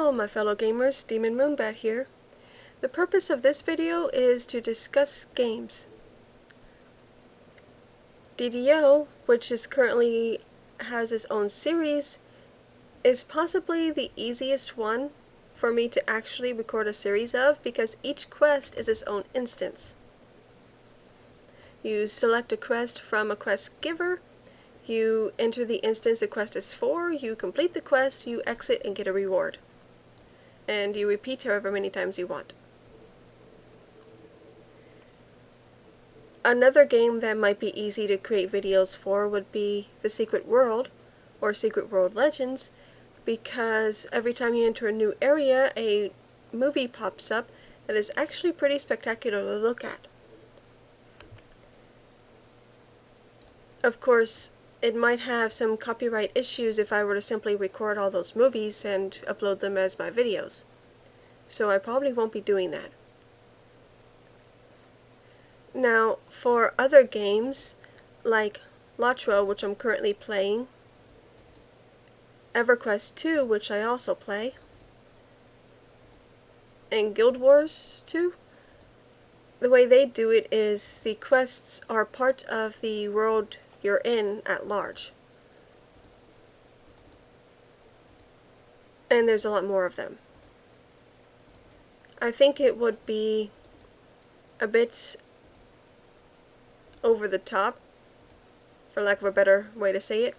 Hello my fellow gamers, Demon Moonbat here. The purpose of this video is to discuss games. DDO, which is currently has its own series, is possibly the easiest one for me to actually record a series of because each quest is its own instance. You select a quest from a quest giver, you enter the instance the quest is for, you complete the quest, you exit and get a reward. And you repeat however many times you want. Another game that might be easy to create videos for would be The Secret World, or Secret World Legends, because every time you enter a new area, a movie pops up that is actually pretty spectacular to look at. Of course, it might have some copyright issues if I were to simply record all those movies and upload them as my videos. So I probably won't be doing that. Now, for other games, like Lotro, which I'm currently playing, EverQuest 2, which I also play, and Guild Wars 2, the way they do it is the quests are part of the world you're in at large. And there's a lot more of them. I think it would be a bit over the top, for lack of a better way to say it,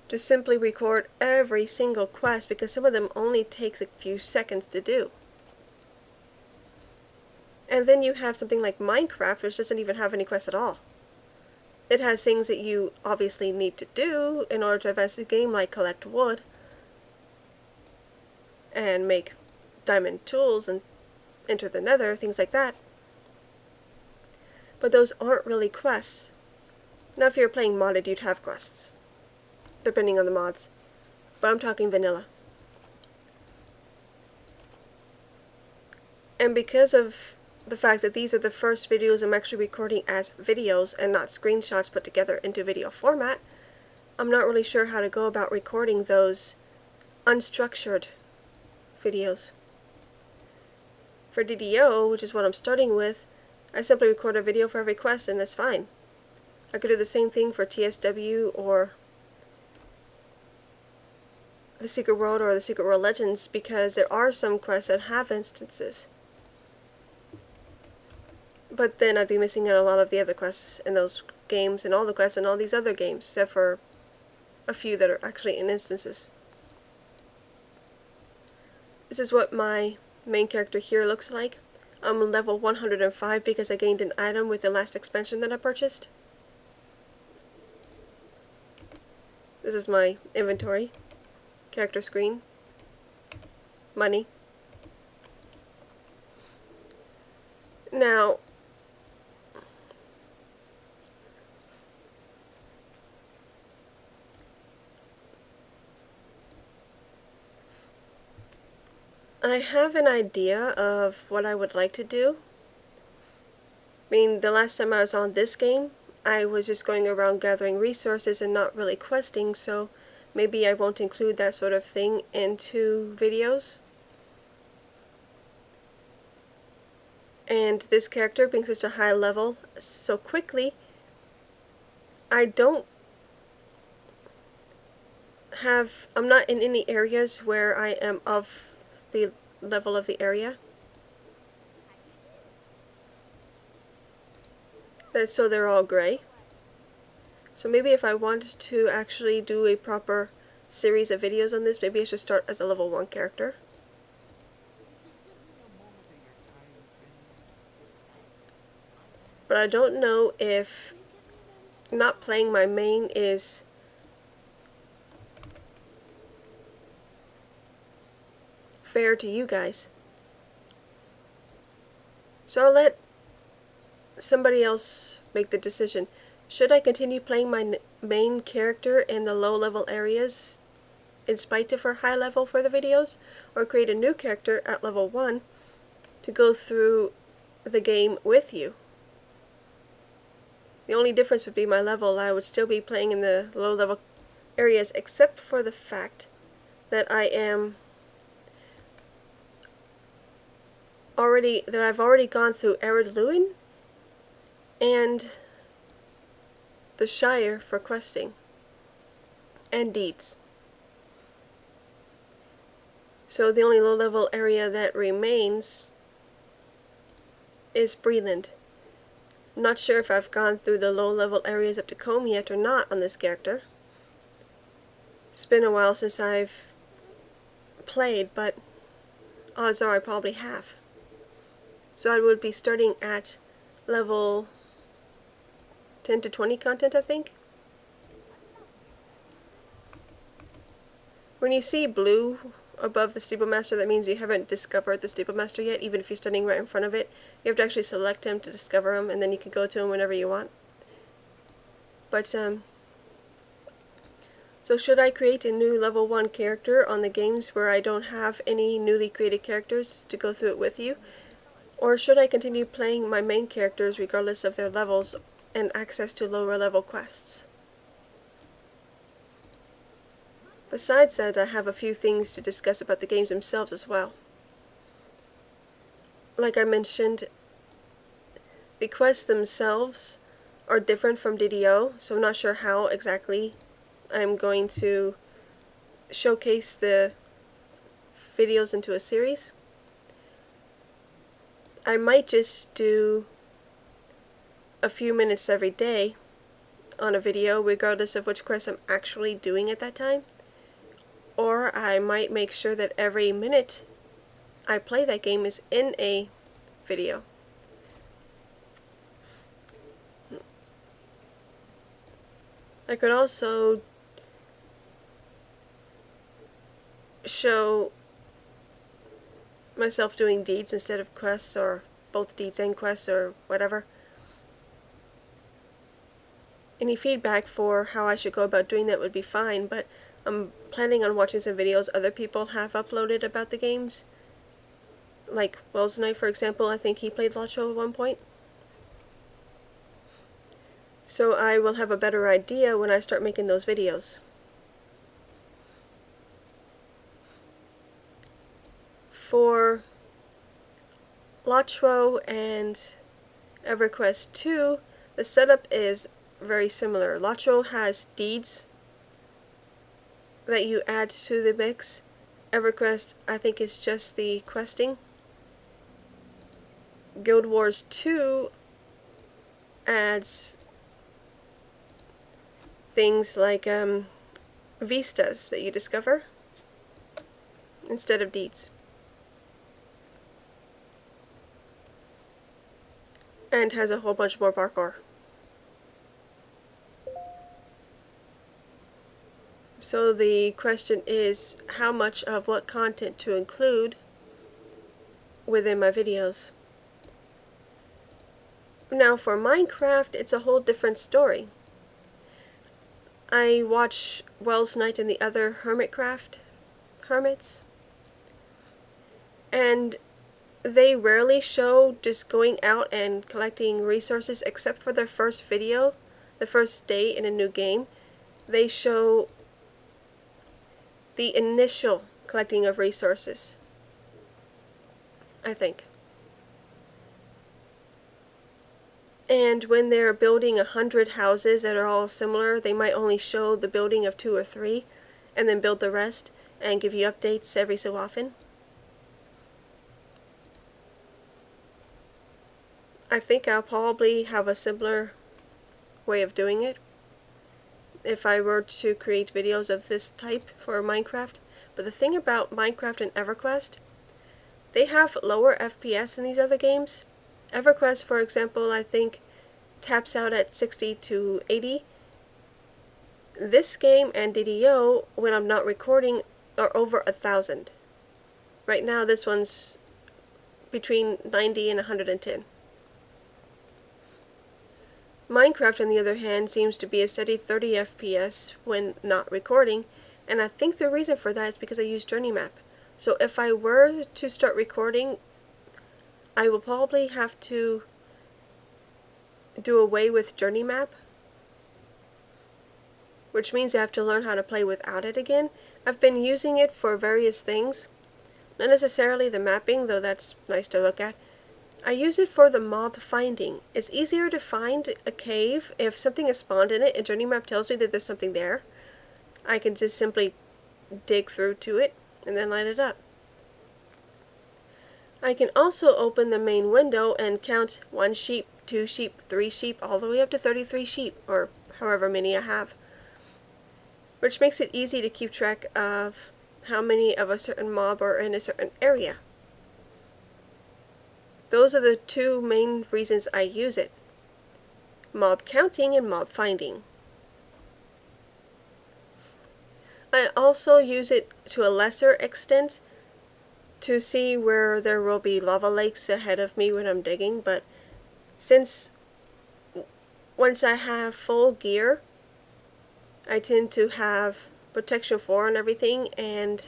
to simply record every single quest because some of them only takes a few seconds to do. And then you have something like Minecraft, which doesn't even have any quests at all. It has things that you obviously need to do in order to advance the game, like collect wood and make diamond tools and enter the nether, things like that. But those aren't really quests. Now if you're playing modded, you'd have quests, depending on the mods. But I'm talking vanilla. And because of the fact that these are the first videos I'm actually recording as videos and not screenshots put together into video format, I'm not really sure how to go about recording those unstructured videos. For DDO, which is what I'm starting with, I simply record a video for every quest and that's fine. I could do the same thing for TSW or The Secret World or The Secret World Legends because there are some quests that have instances. But then I'd be missing out a lot of the other quests in those games and all the quests in all these other games, except for a few that are actually in instances. This is what my main character here looks like. I'm level 105 because I gained an item with the last expansion that I purchased. This is my inventory, character screen, money. Now, I have an idea of what I would like to do. I mean, the last time I was on this game, I was just going around gathering resources and not really questing, so maybe I won't include that sort of thing into videos. And this character being such a high level so quickly, I'm not in any areas where I am of the level of the area. So they're all gray. So maybe if I wanted to actually do a proper series of videos on this, maybe I should start as a level 1 character. But I don't know if not playing my main is fair to you guys. So I'll let somebody else make the decision. Should I continue playing my main character in the low level areas in spite of her high level for the videos, or create a new character at level 1 to go through the game with you? The only difference would be my level. I would still be playing in the low level areas except for the fact that I've already gone through Ered Luin and the Shire for questing and deeds. So the only low-level area that remains is Breland. I'm not sure if I've gone through the low-level areas up to Combe yet or not on this character. It's been a while since I've played, but odds are I probably have. So I would be starting at level 10 to 20 content, I think. When you see blue above the Steeplemaster, that means you haven't discovered the Steeplemaster yet, even if you're standing right in front of it. You have to actually select him to discover him, and then you can go to him whenever you want. But, so should I create a new level 1 character on the games where I don't have any newly created characters to go through it with you? Or should I continue playing my main characters regardless of their levels and access to lower level quests? Besides that, I have a few things to discuss about the games themselves as well. Like I mentioned, the quests themselves are different from DDO, so I'm not sure how exactly I'm going to showcase the videos into a series. I might just do a few minutes every day on a video, regardless of which quest I'm actually doing at that time. Or I might make sure that every minute I play that game is in a video. I could also show myself doing deeds instead of quests, or both deeds and quests, or whatever. Any feedback for how I should go about doing that would be fine, but I'm planning on watching some videos other people have uploaded about the games. Like Wells Knight, for example, I think he played LOTRO at one point. So I will have a better idea when I start making those videos. For LOTRO and EverQuest 2, the setup is very similar. LOTRO has deeds that you add to the mix. EverQuest, I think, is just the questing. Guild Wars 2 adds things like vistas that you discover instead of deeds. And has a whole bunch more parkour. So the question is how much of what content to include within my videos. Now for Minecraft, it's a whole different story. I watch Wells Knight and the other hermits, and they rarely show just going out and collecting resources, except for their first video, the first day in a new game. They show the initial collecting of resources, I think. And when they're building 100 houses that are all similar, they might only show the building of 2 or 3, and then build the rest, and give you updates every so often. I think I'll probably have a similar way of doing it if I were to create videos of this type for Minecraft. But the thing about Minecraft and EverQuest, they have lower FPS than these other games. EverQuest, for example, I think taps out at 60 to 80. This game and DDO, when I'm not recording, are over 1,000. Right now this one's between 90 and 110. Minecraft, on the other hand, seems to be a steady 30 FPS when not recording, and I think the reason for that is because I use Journey Map. So if I were to start recording, I will probably have to do away with Journey Map, which means I have to learn how to play without it again, I've been using it for various things. Not necessarily the mapping, though that's nice to look at. I use it for the mob finding. It's easier to find a cave if something has spawned in it and Journey Map tells me that there's something there. I can just simply dig through to it and then light it up. I can also open the main window and count 1 sheep, 2 sheep, 3 sheep, all the way up to 33 sheep, or however many I have. Which makes it easy to keep track of how many of a certain mob are in a certain area. Those are the 2 main reasons I use it. Mob counting and mob finding. I also use it to a lesser extent to see where there will be lava lakes ahead of me when I'm digging, but since once I have full gear, I tend to have protection 4 and everything and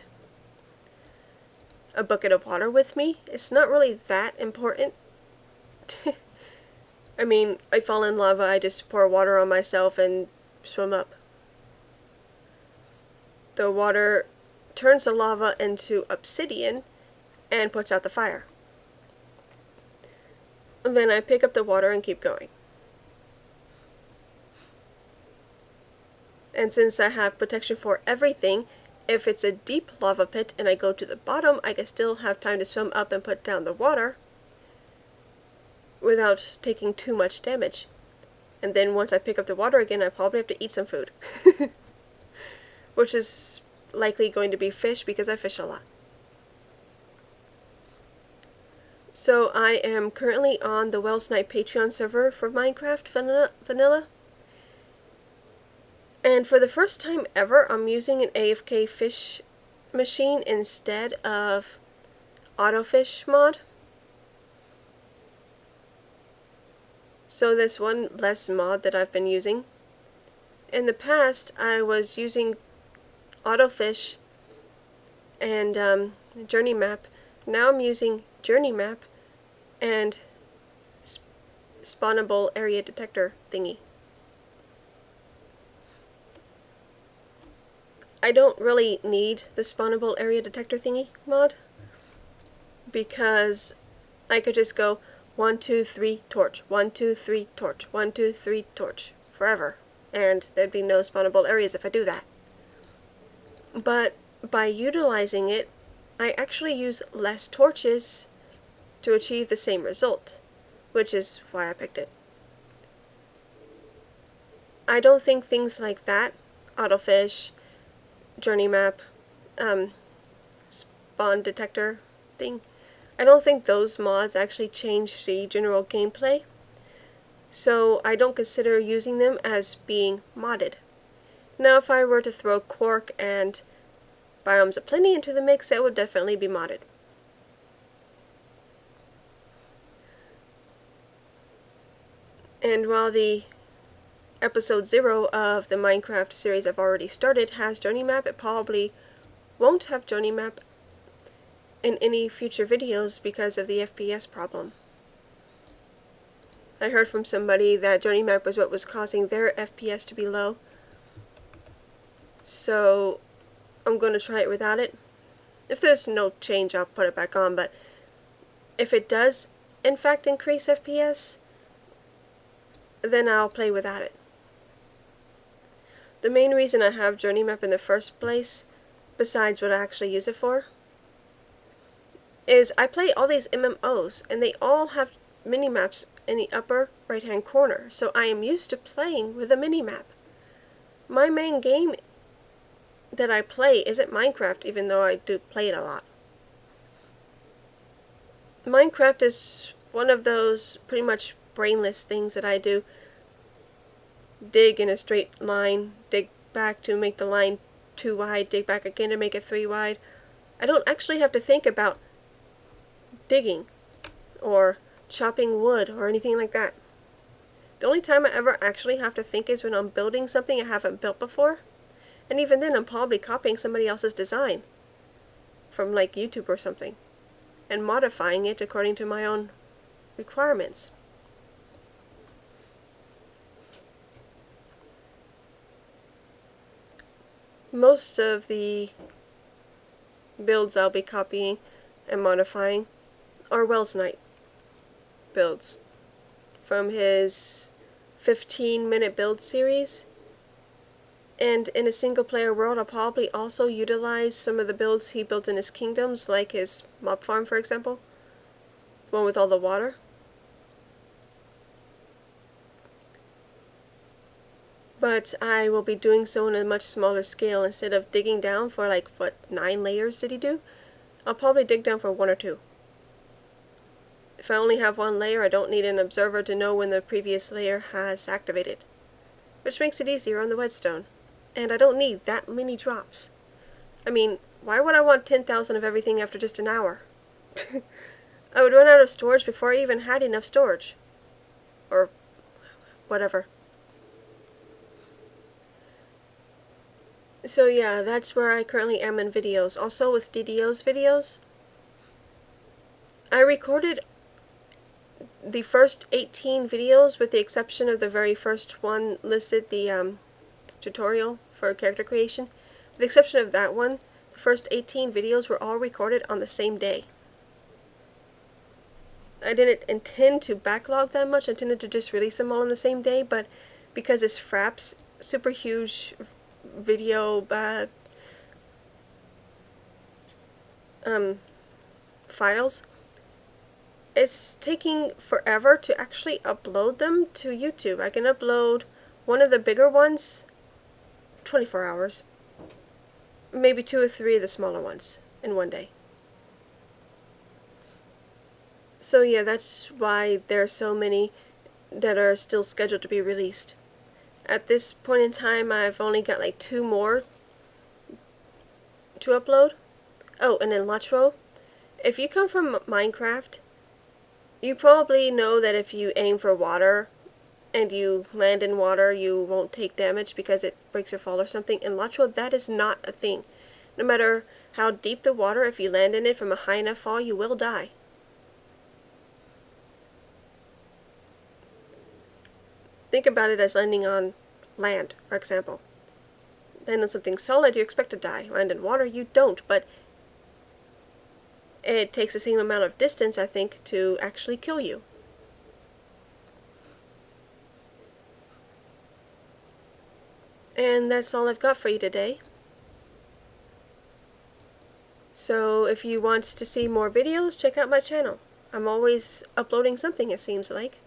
a bucket of water with me. It's not really that important. I mean, I fall in lava, I just pour water on myself and swim up. The water turns the lava into obsidian and puts out the fire. And then I pick up the water and keep going. And since I have protection for everything, if it's a deep lava pit and I go to the bottom, I can still have time to swim up and put down the water without taking too much damage. And then once I pick up the water again, I probably have to eat some food. Which is likely going to be fish because I fish a lot. So I am currently on the Wellsnipe Patreon server for Minecraft Vanilla. And for the first time ever, I'm using an AFK fish machine instead of Autofish mod. So that's one less mod that I've been using. In the past, I was using Autofish and Journey Map. Now I'm using Journey Map and spawnable area detector thingy. I don't really need the spawnable area detector thingy mod because I could just go 1, 2, 3, torch, 1, 2, 3, torch, 1, 2, 3, torch forever, and there'd be no spawnable areas if I do that. But by utilizing it, I actually use less torches to achieve the same result, which is why I picked it. I don't think things like that, Autofish, Journey Map, spawn detector thing, I don't think those mods actually change the general gameplay, so I don't consider using them as being modded. Now if I were to throw Quark and Biomes Aplenty into the mix, that would definitely be modded. And while the episode 0 of the Minecraft series I've already started has Journey Map, it probably won't have Journey Map in any future videos because of the FPS problem. I heard from somebody that Journey Map was what was causing their FPS to be low. So I'm going to try it without it. If there's no change, I'll put it back on, but if it does in fact increase FPS, then I'll play without it. The main reason I have Journey Map in the first place, besides what I actually use it for, is I play all these MMOs, and they all have mini-maps in the upper right-hand corner, so I am used to playing with a mini-map. My main game that I play isn't Minecraft, even though I do play it a lot. Minecraft is one of those pretty much brainless things that I do. Dig in a straight line, dig back to make the line 2 wide, dig back again to make it 3 wide. I don't actually have to think about digging or chopping wood or anything like that. The only time I ever actually have to think is when I'm building something I haven't built before, and even then I'm probably copying somebody else's design from like YouTube or something and modifying it according to my own requirements. Most of the builds I'll be copying and modifying are Wells Knight builds from his 15-minute build series. And in a single player world, I'll probably also utilize some of the builds he built in his kingdoms, like his mob farm, for example. The one with all the water. But I will be doing so in a much smaller scale. Instead of digging down for like, what, 9 layers did he do? I'll probably dig down for 1 or 2. If I only have 1 layer, I don't need an observer to know when the previous layer has activated, which makes it easier on the whetstone. And I don't need that many drops. I mean, why would I want 10,000 of everything after just an hour? I would run out of storage before I even had enough storage. Or whatever. So yeah, that's where I currently am in videos. Also with DDO's videos, I recorded the first 18 videos with the exception of the very first one listed, the tutorial for character creation. With the exception of that one, the first 18 videos were all recorded on the same day. I didn't intend to backlog that much. I intended to just release them all on the same day, but because it's Fraps super huge video files, it's taking forever to actually upload them to YouTube. I can upload one of the bigger ones 24 hours, maybe 2 or 3 of the smaller ones in one day. So yeah, that's why there are so many that are still scheduled to be released. At this point in time, I've only got like 2 more to upload. Oh, and then Lotro. If you come from Minecraft, you probably know that if you aim for water and you land in water, you won't take damage because it breaks your fall or something. In Lotro, that is not a thing. No matter how deep the water, if you land in it from a high enough fall, you will die. Think about it as landing on land, for example. Land on something solid, you expect to die. Land in water, you don't, but it takes the same amount of distance, I think, to actually kill you. And that's all I've got for you today. So if you want to see more videos, check out my channel. I'm always uploading something, it seems like.